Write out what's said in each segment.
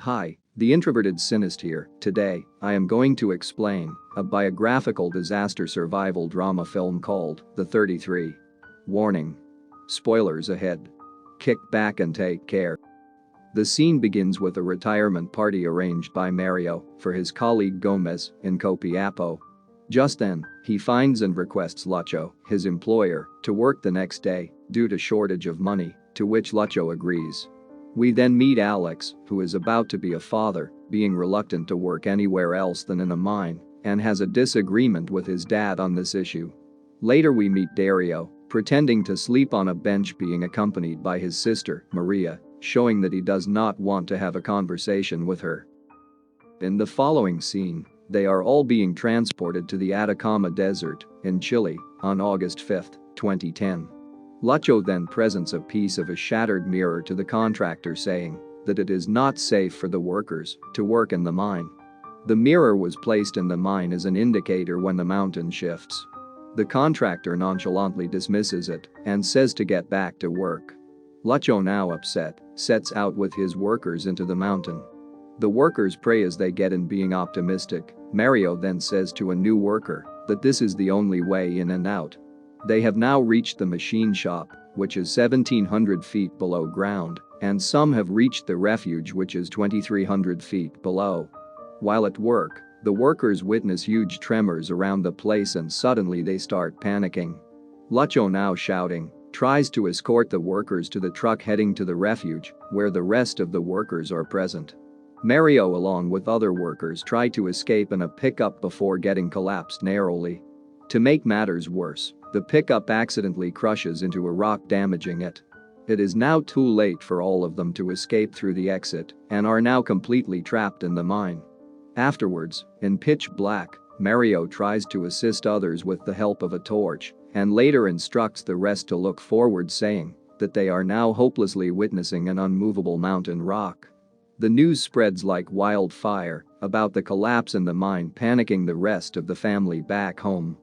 Hi, the introverted Cinest here. Today, I am going to explain a biographical disaster survival drama film called The 33. Warning. Spoilers ahead. Kick back and take care. The scene begins with a retirement party arranged by Mario for his colleague Gomez in Copiapo. Just then, he finds and requests Lucho, his employer, to work the next day due to shortage of money, to which Lucho agrees. We then meet Alex, who is about to be a father, being reluctant to work anywhere else than in a mine, and has a disagreement with his dad on this issue. Later we meet Dario, pretending to sleep on a bench being accompanied by his sister, Maria, showing that he does not want to have a conversation with her. In the following scene, they are all being transported to the Atacama Desert in Chile on August 5, 2010. Lucho then presents a piece of a shattered mirror to the contractor saying that it is not safe for the workers to work in the mine. The mirror was placed in the mine as an indicator when the mountain shifts. The contractor nonchalantly dismisses it and says to get back to work. Lucho, now upset, sets out with his workers into the mountain. The workers pray as they get in, being optimistic. Mario then says to a new worker that this is the only way in and out. They have now reached the machine shop, which is 1,700 feet below ground, and some have reached the refuge, which is 2,300 feet below. While at work, the workers witness huge tremors around the place and suddenly they start panicking. Lucho, now shouting, tries to escort the workers to the truck heading to the refuge, where the rest of the workers are present. Mario, along with other workers, try to escape in a pickup before getting collapsed narrowly. To make matters worse, the pickup accidentally crushes into a rock, damaging it. It is now too late for all of them to escape through the exit and are now completely trapped in the mine. Afterwards, in pitch black, Mario tries to assist others with the help of a torch and later instructs the rest to look forward, saying that they are now hopelessly witnessing an unmovable mountain rock. The news spreads like wildfire about the collapse in the mine, panicking the rest of the family back home.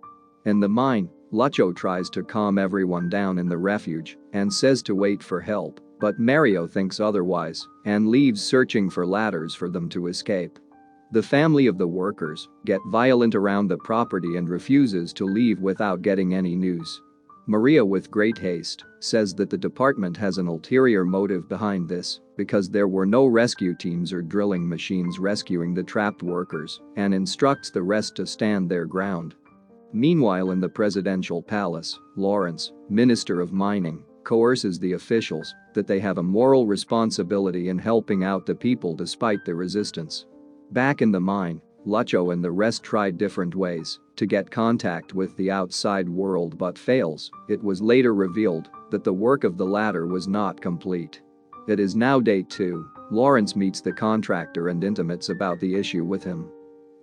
In the mine, Lucho tries to calm everyone down in the refuge and says to wait for help, but Mario thinks otherwise and leaves searching for ladders for them to escape. The family of the workers get violent around the property and refuses to leave without getting any news. Maria, with great haste, says that the department has an ulterior motive behind this because there were no rescue teams or drilling machines rescuing the trapped workers, and instructs the rest to stand their ground. Meanwhile, in the presidential palace, Lawrence, Minister of Mining, coerces the officials that they have a moral responsibility in helping out the people despite the resistance. Back in the mine, Lucho and the rest try different ways to get contact with the outside world but fails. It was later revealed that the work of the ladder was not complete. It is now day 2. Lawrence meets the contractor and intimates about the issue with him.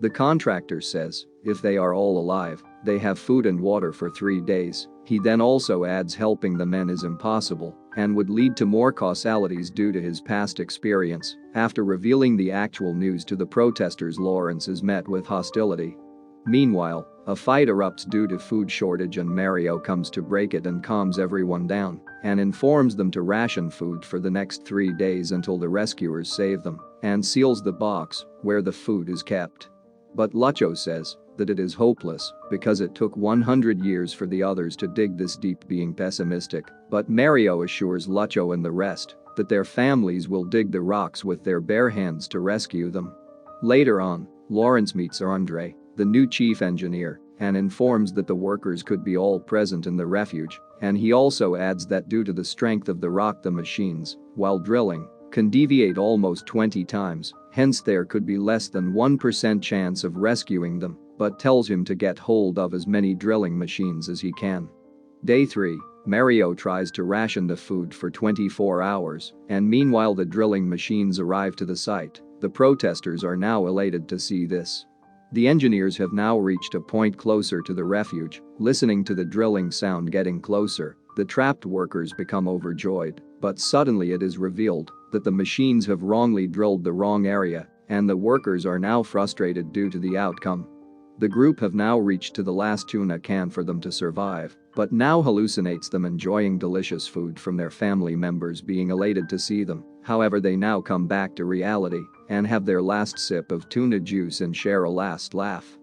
The contractor says if they are all alive, they have food and water for 3 days. He then also adds helping the men is impossible and would lead to more causalities due to his past experience. After revealing the actual news to the protesters, Lawrence is met with hostility. Meanwhile, a fight erupts due to food shortage and Mario comes to break it and calms everyone down and informs them to ration food for the next 3 days until the rescuers save them, and seals the box where the food is kept. But Lucho says that it is hopeless because it took 100 years for the others to dig this deep, being pessimistic, but Mario assures Lucho and the rest that their families will dig the rocks with their bare hands to rescue them. Later on, Lawrence meets Andre, the new chief engineer, and informs that the workers could be all present in the refuge, and he also adds that due to the strength of the rock, the machines, while drilling, can deviate almost 20 times, hence there could be less than 1% chance of rescuing them, but tells him to get hold of as many drilling machines as he can. Day 3, Mario tries to ration the food for 24 hours, and meanwhile the drilling machines arrive to the site. The protesters are now elated to see this. The engineers have now reached a point closer to the refuge. Listening to the drilling sound getting closer, the trapped workers become overjoyed, but suddenly it is revealed that the machines have wrongly drilled the wrong area, and the workers are now frustrated due to the outcome. The group have now reached to the last tuna can for them to survive, but now hallucinates them enjoying delicious food from their family members, being elated to see them. However, they now come back to reality and have their last sip of tuna juice and share a last laugh.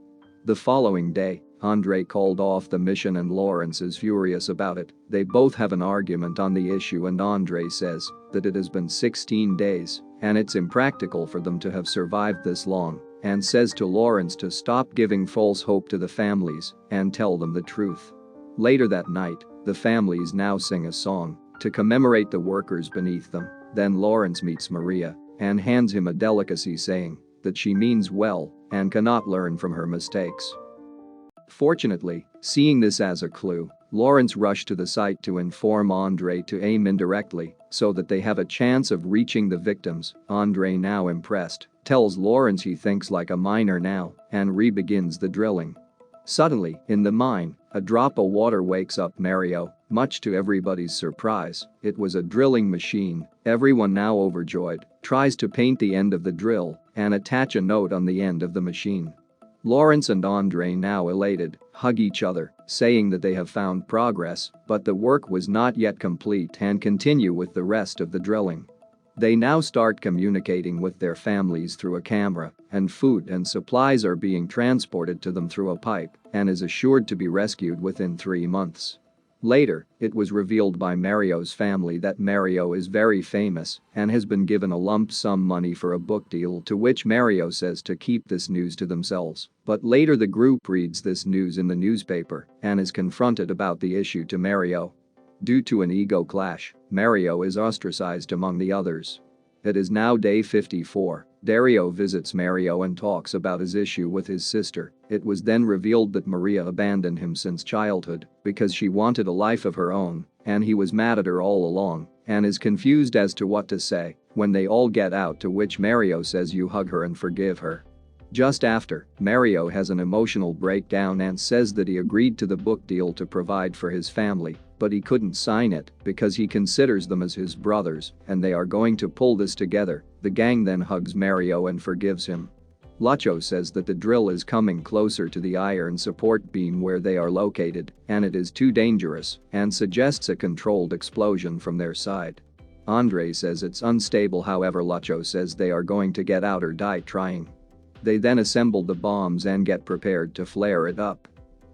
The following day, Andre called off the mission and Lawrence is furious about it. They both have an argument on the issue and Andre says that it has been 16 days and it's impractical for them to have survived this long, and says to Lawrence to stop giving false hope to the families and tell them the truth. Later that night, the families now sing a song to commemorate the workers beneath them. Then Lawrence meets Maria and hands him a delicacy saying that she means well and cannot learn from her mistakes. Fortunately, seeing this as a clue, Lawrence rushed to the site to inform Andre to aim indirectly so that they have a chance of reaching the victims. Andre, now impressed, tells Lawrence he thinks like a miner now and re-begins the drilling. Suddenly, in the mine, a drop of water wakes up Mario, much to everybody's surprise. It was a drilling machine. Everyone, now overjoyed, tries to paint the end of the drill and attach a note on the end of the machine. Lawrence and Andre, now elated, hug each other, saying that they have found progress, but the work was not yet complete and continue with the rest of the drilling. They now start communicating with their families through a camera, and food and supplies are being transported to them through a pipe and is assured to be rescued within 3 months. Later, it was revealed by Mario's family that Mario is very famous and has been given a lump sum money for a book deal, to which Mario says to keep this news to themselves. But later the group reads this news in the newspaper and is confronted about the issue to Mario. Due to an ego clash, Mario is ostracized among the others. It is now day 54. Dario visits Mario and talks about his issue with his sister. It was then revealed that Maria abandoned him since childhood because she wanted a life of her own, and he was mad at her all along and is confused as to what to say when they all get out, to which Mario says you hug her and forgive her. Just after, Mario has an emotional breakdown and says that he agreed to the book deal to provide for his family, but he couldn't sign it because he considers them as his brothers and they are going to pull this together. The gang then hugs Mario and forgives him. Lacho says that the drill is coming closer to the iron support beam where they are located and it is too dangerous and suggests a controlled explosion from their side. Andre says it's unstable, however Lacho says they are going to get out or die trying. They then assemble the bombs and get prepared to flare it up.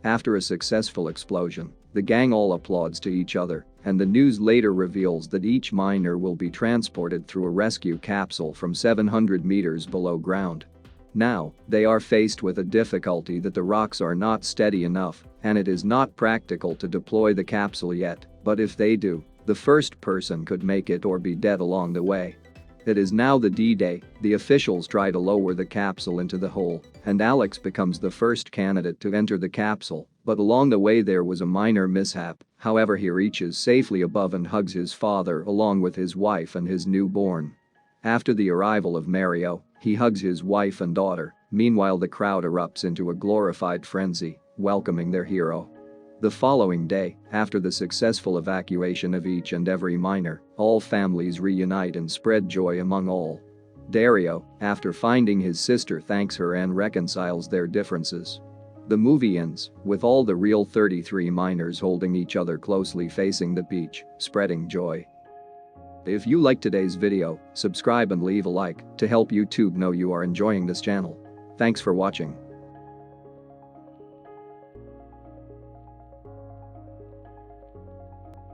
After a successful explosion, the gang all applauds to each other, and the news later reveals that each miner will be transported through a rescue capsule from 700 meters below ground. Now, they are faced with a difficulty that the rocks are not steady enough, and it is not practical to deploy the capsule yet, but if they do, the first person could make it or be dead along the way. It is now the D-Day. The officials try to lower the capsule into the hole, and Alex becomes the first candidate to enter the capsule, but along the way there was a minor mishap. However, he reaches safely above and hugs his father along with his wife and his newborn. After the arrival of Mario, he hugs his wife and daughter. Meanwhile, the crowd erupts into a glorified frenzy, welcoming their hero. The following day, after the successful evacuation of each and every miner, all families reunite and spread joy among all. Dario, after finding his sister, thanks her and reconciles their differences. The movie ends with all the real 33 miners holding each other closely facing the beach, spreading joy. If you liked today's video, subscribe and leave a like to help YouTube know you are enjoying this channel. Thanks for watching.